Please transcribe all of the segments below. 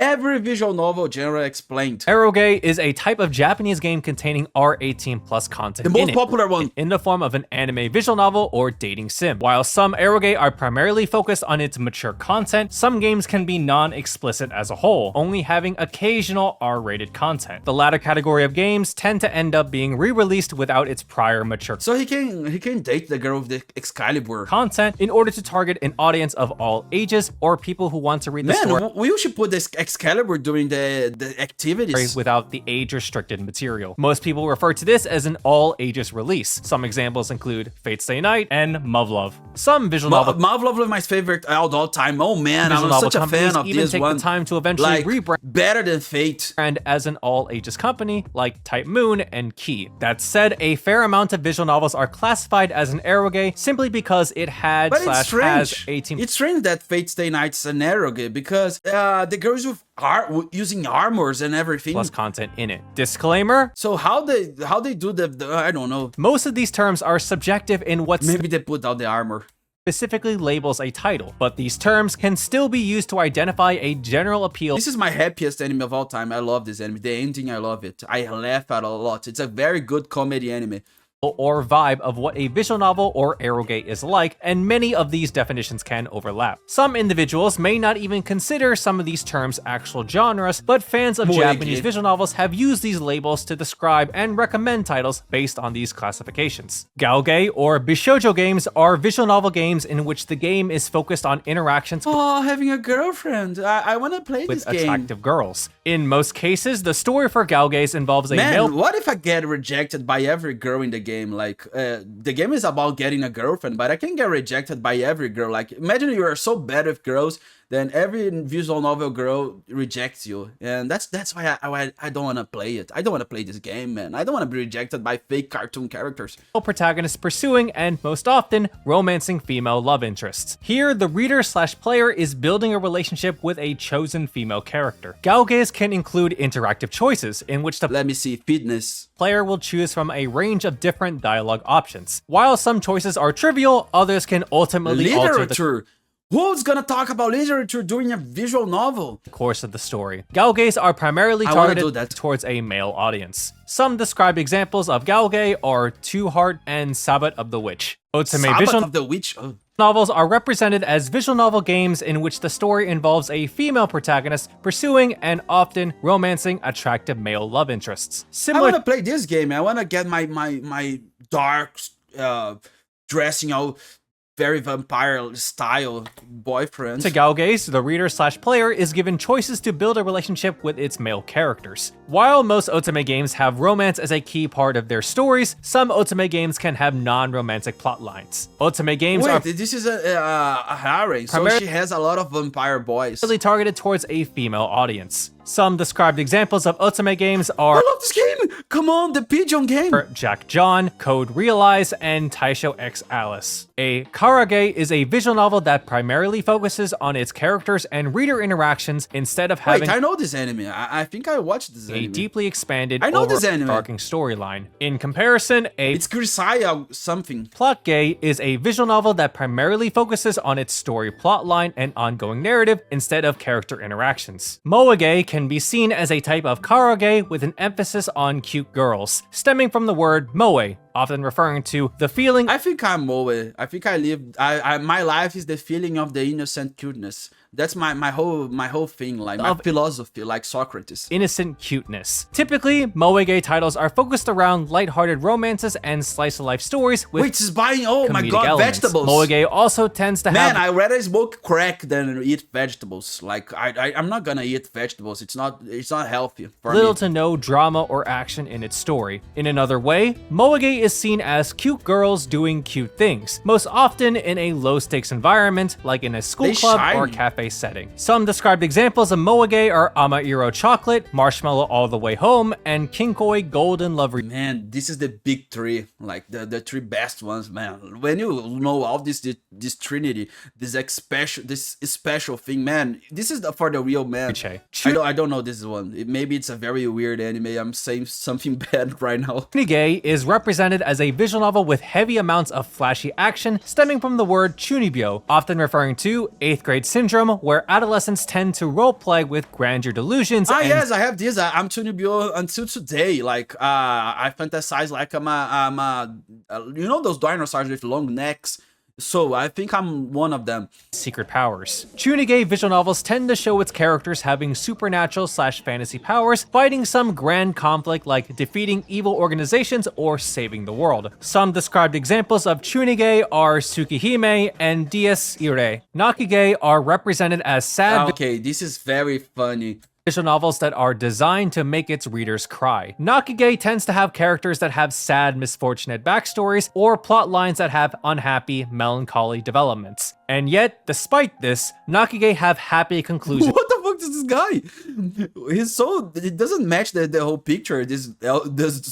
Every visual novel genre explained. Eroge is a type of Japanese game containing R18+ content The most popular one. in the form of an anime visual novel or dating sim. While some eroge are primarily focused on its mature content, some games can be non-explicit as a whole, only having occasional R-rated content. The latter category of games tend to end up being re-released without its prior mature So he can date the girl with the Excalibur content in order to target an audience of all ages or people who want to read the story. Man, we should put this Excalibur during the activities Without the age-restricted material. Most people refer to this as an all-ages release. Some examples include Fate Stay Night and Muv-Luv. Some visual novel Muv-Luv is my favorite all time. Oh man, I'm such a fan of even this take one. the time to eventually rebrand better than Fate. And as an all-ages company like Type Moon and Key. That said, a fair amount of visual novels are classified as an eroge simply because it had But it's has strange. 18. It's strange that Fate Stay Night's an eroge because the girls with using armors and everything plus content in it. Disclaimer. So how they do the I don't know. Most of these terms are subjective in what Maybe they put out the armor. Specifically labels a title, but these terms can still be used to identify a general appeal. This is my happiest anime of all time. I love this anime. The ending, I love it. I laugh at it a lot. It's a very good comedy anime. Or vibe of what a visual novel or eroge is like, and many of these definitions can overlap. Some individuals may not even consider some of these terms actual genres, but fans of Japanese visual novels have used these labels to describe and recommend titles based on these classifications. Gaoge or Bishoujo games are visual novel games in which the game is focused on interactions having a girlfriend. I want to play this with game. attractive girls. In most cases, the story for Gaoges involves a Man, what if I get rejected by every girl in the game? Like, the game is about getting a girlfriend, but I can get rejected by every girl. Like, imagine you are so bad with girls, then every visual novel girl rejects you, and that's why I don't want to play it. I don't want to play this game, man. I don't want to be rejected by fake cartoon characters. Protagonists pursuing and most often romancing female love interests. Here, the reader/player is building a relationship with a chosen female character. Gaoges can include interactive choices in which the Let me see, fitness. Player will choose from a range of different dialogue options. While some choices are trivial, others can ultimately alter the Who's gonna talk about literature during a visual novel? course of the story. Gaoges are primarily targeted towards a male audience. Some described examples of gaoge are Two Heart and Sabbath of the Witch. Sabbath of the Witch? Oh. Novels are represented as visual novel games in which the story involves a female protagonist pursuing and often romancing attractive male love interests. I want to play this game. I want to get my dark dressing out very vampire style boyfriend. To Gaoges, the reader/player is given choices to build a relationship with its male characters. While most otome games have romance as a key part of their stories, some otome games can have non-romantic plot lines. Otome games are this is a harem, so she has a lot of vampire boys. really targeted towards a female audience. Some described examples of otome games are I love this game! Come on, the pigeon game! Jack John, Code Realize, and Taisho X Alice. A karage is a visual novel that primarily focuses on its characters and reader interactions instead of having I know this anime. I think I watched this anime. a deeply expanded, overarching storyline. In comparison, it's Kurisai something. Plot Gay is a visual novel that primarily focuses on its story plotline and ongoing narrative instead of character interactions. Moage can be seen as a type of karage with an emphasis on cute girls, stemming from the word moe, often referring to the feeling. I think I'm moe. I think my life is the feeling of the innocent cuteness. That's my whole thing, like my philosophy, like Socrates. Innocent cuteness. Typically, moege titles are focused around lighthearted romances and slice-of-life stories with she's buying, oh my god, elements. vegetables. Moege also tends to have... Man, I rather smoke crack than eat vegetables. Like, I'm not gonna eat vegetables. It's not healthy for little me. to no drama or action in its story. In another way, moege is seen as cute girls doing cute things, most often in a low-stakes environment, like in a school club or cafe setting. Some described examples of moege are Amairo Chocolate, Marshmallow All the Way Home, and Kinkoi Golden Love. Man, this is the big three, like the three best ones, man. When you know all this trinity, this special thing, man, this is for the real man. I don't know this one. Maybe it's a very weird anime. I'm saying something bad right now. Chunigay is represented as a visual novel with heavy amounts of flashy action, stemming from the word chunibyo, often referring to 8th grade syndrome spectrum where adolescents tend to roleplay with grandeur delusions. Yes, I have this. I'm Tunibyo until today. Like, I fantasize like you know those dinosaurs with long necks. So I think I'm one of them. Secret powers. Chunigay visual novels tend to show its characters having supernatural/fantasy powers, fighting some grand conflict like defeating evil organizations or saving the world. Some described examples of Chunigay are Tsukihime and Dies Irae. Nakigay are represented as sad Okay, this is very funny. visual novels that are designed to make its readers cry. Nakigay tends to have characters that have sad, misfortunate backstories or plot lines that have unhappy, melancholy developments. And yet, despite this, Nakigay have happy conclusions. What the fuck is this guy? He's so... It doesn't match the whole picture. This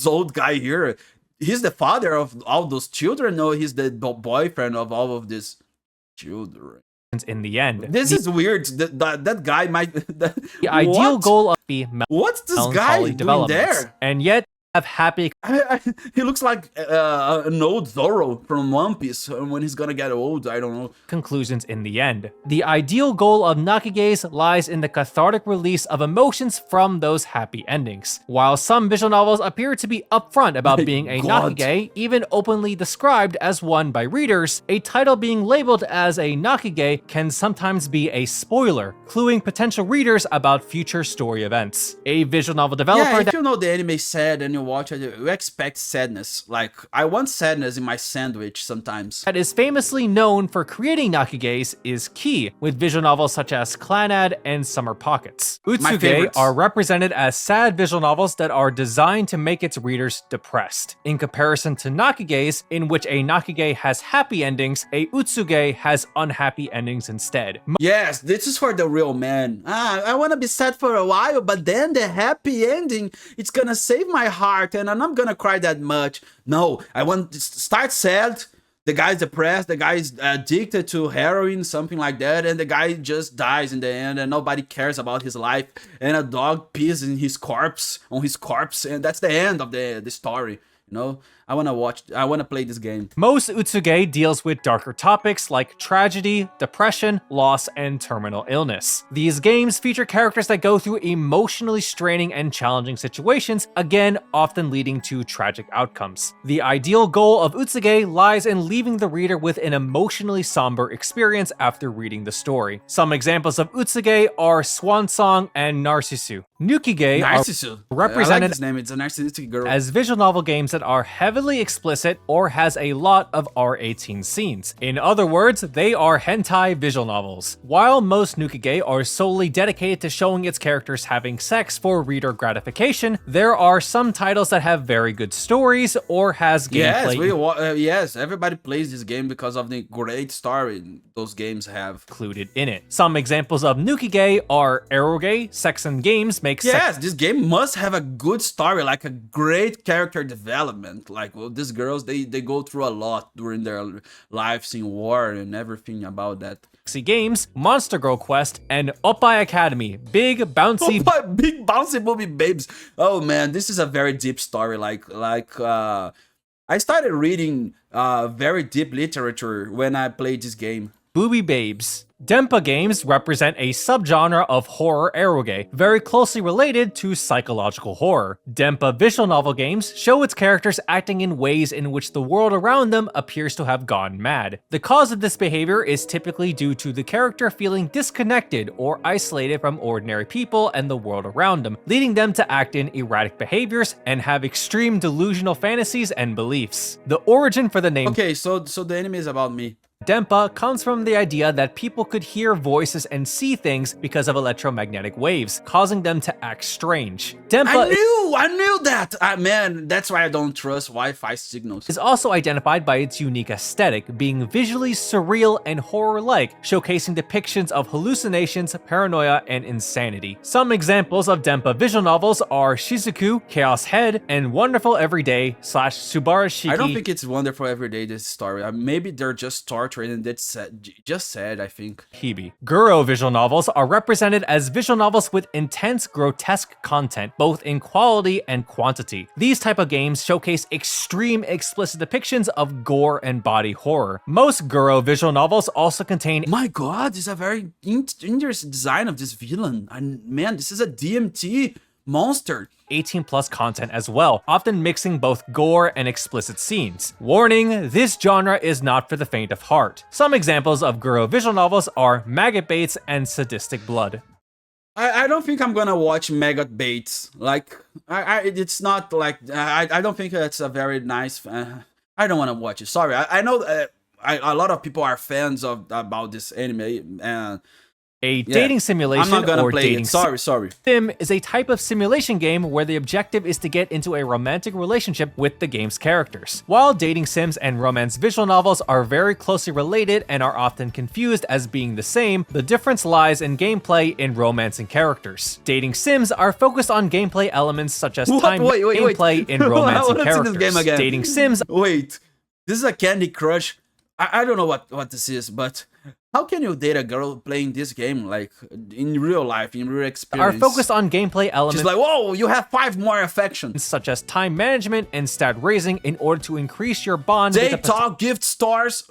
old guy here. He's the father of all those children? No, he's the boyfriend of all of these children. In the end. This is weird. That guy might... The ideal goal of the What's this guy doing there? And yet have happy... He looks like an old Zoro from One Piece when he's gonna get old, I don't know. Conclusions in the end. The ideal goal of Nakigays lies in the cathartic release of emotions from those happy endings. While some visual novels appear to be upfront about being a Nakigay, even openly described as one by readers, a title being labeled as a Nakigay can sometimes be a spoiler, cluing potential readers about future story events. A visual novel developer if you know the anime sad and you watch it, you expect sadness. Like, I want sadness in my sandwich sometimes. that is famously known for creating Nakigays is Key, with visual novels such as Clannad and Summer Pockets. Utsuge are represented as sad visual novels that are designed to make its readers depressed. In comparison to Nakigays, in which a Nakigay has happy endings, a Utsuge has unhappy endings instead. Yes, this is for the real man. I want to be sad for a while, but then the happy ending, it's gonna save my heart and I'm not gonna cry that much. No, I want to start sad. The guy's depressed, the guy's addicted to heroin, something like that, and the guy just dies in the end and nobody cares about his life, and a dog pees in his corpse, and that's the end of the story. You know, I want to play this game. Most Utsuge deals with darker topics like tragedy, depression, loss, and terminal illness. These games feature characters that go through emotionally straining and challenging situations, again, often leading to tragic outcomes. The ideal goal of Utsuge lies in leaving the reader with an emotionally somber experience after reading the story. Some examples of Utsuge are Swan Song and Narcissu. Nukige are represented I like his name. It's a narcissistic girl. as visual novel games that are heavily explicit or has a lot of R18 scenes. In other words, they are hentai visual novels. While most Nukige are solely dedicated to showing its characters having sex for reader gratification, there are some titles that have very good stories or has gameplay. Yes, everybody plays this game because of the great story those games have included in it. Some examples of Nukige are eroge, sex and games make Yes, this game must have a good story, like a great character development. Like, well, these girls, they go through a lot during their lives in war and everything about that. Games, Monster Girl Quest, and Oppai Academy, big bouncy movie babes. Oh man, this is a very deep story. I started reading very deep literature when I played this game. Booby babes. Denpa games represent a subgenre of horror eroge, very closely related to psychological horror. Denpa visual novel games show its characters acting in ways in which the world around them appears to have gone mad. The cause of this behavior is typically due to the character feeling disconnected or isolated from ordinary people and the world around them, leading them to act in erratic behaviors and have extreme delusional fantasies and beliefs. The origin for the name so the anime is about me. Denpa comes from the idea that people could hear voices and see things because of electromagnetic waves, causing them to act strange. Denpa I knew that! Man, that's why I don't trust Wi-Fi signals. Is also identified by its unique aesthetic, being visually surreal and horror-like, showcasing depictions of hallucinations, paranoia, and insanity. Some examples of Denpa visual novels are Shizuku, Chaos Head, and Wonderful Everyday / Subarashiki. I don't think it's Wonderful Everyday, this story. Maybe they're just torturing portrait, and that's just sad, I think. Hebe. Guro visual novels are represented as visual novels with intense, grotesque content, both in quality and quantity. These type of games showcase extreme explicit depictions of gore and body horror. Most Guro visual novels also contain— My god, this is a very interesting design of this villain. And man, this is a DMT monster. 18+ content as well, often mixing both gore and explicit scenes. Warning, this genre is not for the faint of heart. Some examples of Guro visual novels are Maggot Baits and Sadistic Blood. I don't think I'm gonna watch Maggot Baits. Like, it's not like, I don't think it's a very nice, I don't want to watch it. Sorry, I know a lot of people are fans about this anime, and A dating simulation I'm not gonna or play dating it. Sorry. sim is a type of simulation game where the objective is to get into a romantic relationship with the game's characters. While dating sims and romance visual novels are very closely related and are often confused as being the same, the difference lies in gameplay in romance and characters. Dating sims are focused on gameplay elements such as time gameplay in romance and characters. This game again. Dating sims— Wait, this is a Candy Crush. I don't know what this is, but how can you date a girl playing this game, like, in real life, in real experience? are focused on gameplay elements— She's like, whoa, you have 5 more affections. such as time management and stat raising in order to increase your bond with Date, a talk, gift stars.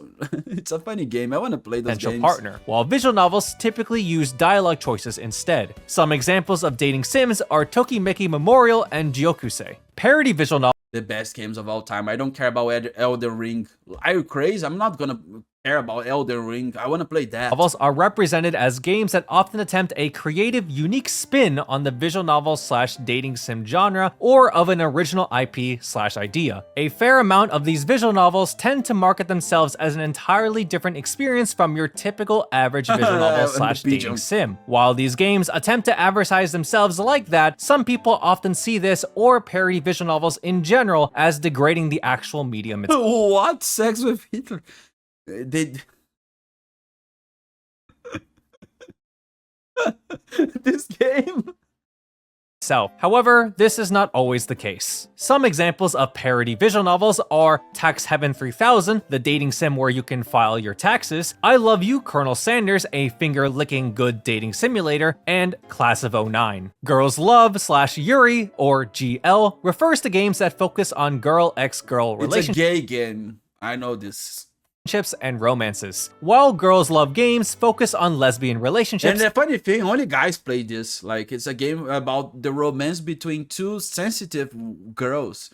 It's a funny game. I want to play those potential games. partner, while visual novels typically use dialogue choices instead. Some examples of dating sims are Tokimeki Memorial and Gyokusei. Parody visual novels— The best games of all time. I don't care about Elden Ring. Are you crazy? I'm not gonna care about Elden Ring. I want to play that. novels are represented as games that often attempt a creative, unique spin on the visual novel / dating sim genre or of an original IP / idea. A fair amount of these visual novels tend to market themselves as an entirely different experience from your typical average visual novel / dating sim. While these games attempt to advertise themselves like that, some people often see this or parody visual novels in general as degrading the actual medium itself. What? Sex with Hitler? They... This game? However, this is not always the case. Some examples of parody visual novels are Tax Heaven 3000, the dating sim where you can file your taxes, I Love You, Colonel Sanders, a finger-licking good dating simulator, and Class of 09. Girls Love / Yuri, or GL, refers to games that focus on girl-ex-girl relationships. It's a gay game. I know this. And romances, while Girls Love games focus on lesbian relationships. And the funny thing, only guys play this. Like, it's a game about the romance between 2 sensitive girls,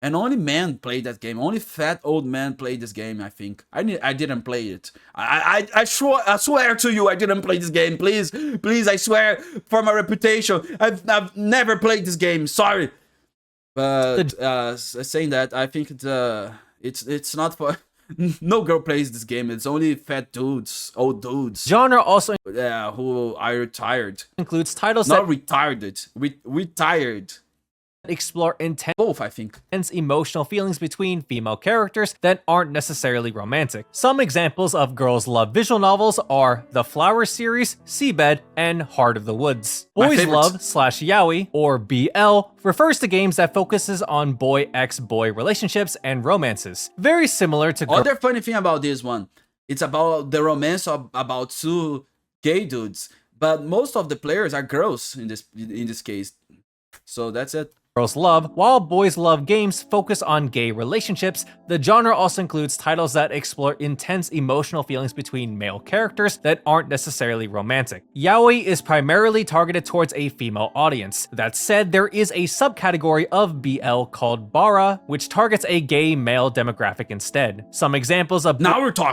and only men play that game. Only fat old men play this game. I think I didn't play it. I swear to you, I didn't play this game. Please, I swear for my reputation, I've never played this game. Sorry, but saying that, I think it's not for. No girl plays this game. It's only fat dudes, old dudes. Genre also who are retired. Includes titles not retarded. Retired. Explore intense, both, I think, emotional feelings between female characters that aren't necessarily romantic. Some examples of Girls Love visual novels are The Flower series, Seabed, and Heart of the Woods. Boys Love / Yaoi, or BL, refers to games that focuses on boy-ex-boy relationships and romances. Very similar to other funny thing about this one, it's about the romance about 2 gay dudes, but most of the players are girls in this case. So that's it. Girls Love, while Boys Love games focus on gay relationships, the genre also includes titles that explore intense emotional feelings between male characters that aren't necessarily romantic. Yaoi is primarily targeted towards a female audience. That said, there is a subcategory of BL called Bara, which targets a gay male demographic instead. Some examples of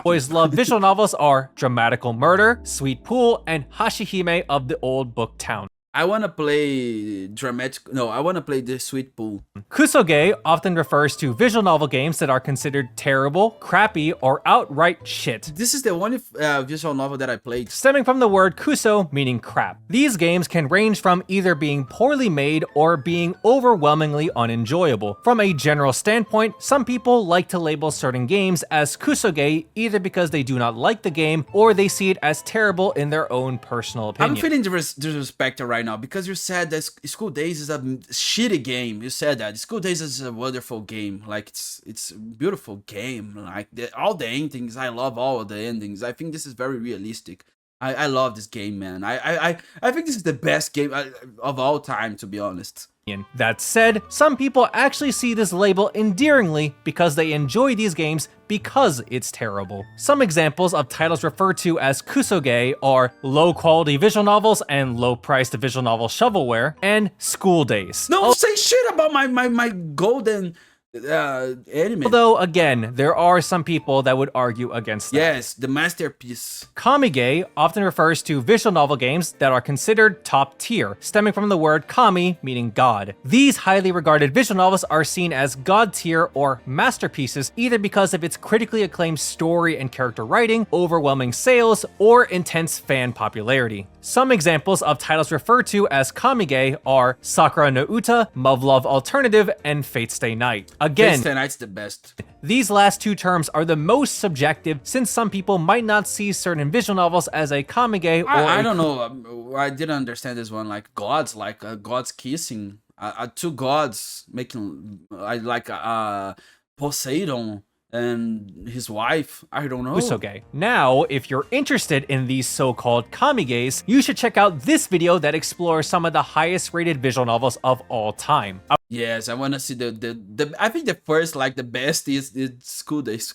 Boys Love visual novels are Dramatical Murder, Sweet Pool, and Hashihime of the Old Book Town. I want to play I want to play the Sweet Pool. Kusoge often refers to visual novel games that are considered terrible, crappy, or outright shit. This is the only visual novel that I played. Stemming from the word kuso, meaning crap. These games can range from either being poorly made or being overwhelmingly unenjoyable. From a general standpoint, some people like to label certain games as kusoge either because they do not like the game or they see it as terrible in their own personal opinion. I'm feeling disrespected right right now because you said that School Days is a shitty game. You said that School Days is a wonderful game. Like it's a beautiful game. Like all the endings, I love all of the endings. I think this is very realistic. I love this game, man. I think this is the best game of all time, to be honest. That said, some people actually see this label endearingly because they enjoy these games because it's terrible. Some examples of titles referred to as kusoge are low-quality visual novels and low-priced visual novel shovelware, and School Days. No, say shit about my golden anime. Although, again, there are some people that would argue against that. Yes, the masterpiece. Kamige often refers to visual novel games that are considered top tier, stemming from the word kami, meaning god. These highly regarded visual novels are seen as god tier or masterpieces, either because of its critically acclaimed story and character writing, overwhelming sales, or intense fan popularity. Some examples of titles referred to as kamige are Sakura no Uta, Muv-Luv Alternative, and Fate Stay Night. Again, Fate Stay Night's the best. These last two terms are the most subjective since some people might not see certain visual novels as a kamige or I don't know. I didn't understand this one. Like gods, gods kissing. Two gods making like Poseidon and his wife. I don't know. Kusoge. Now, if you're interested in these so-called kamiges, you should check out this video that explores some of the highest rated visual novels of all time. Yes, I want to see the I think the first, like the best is School Days.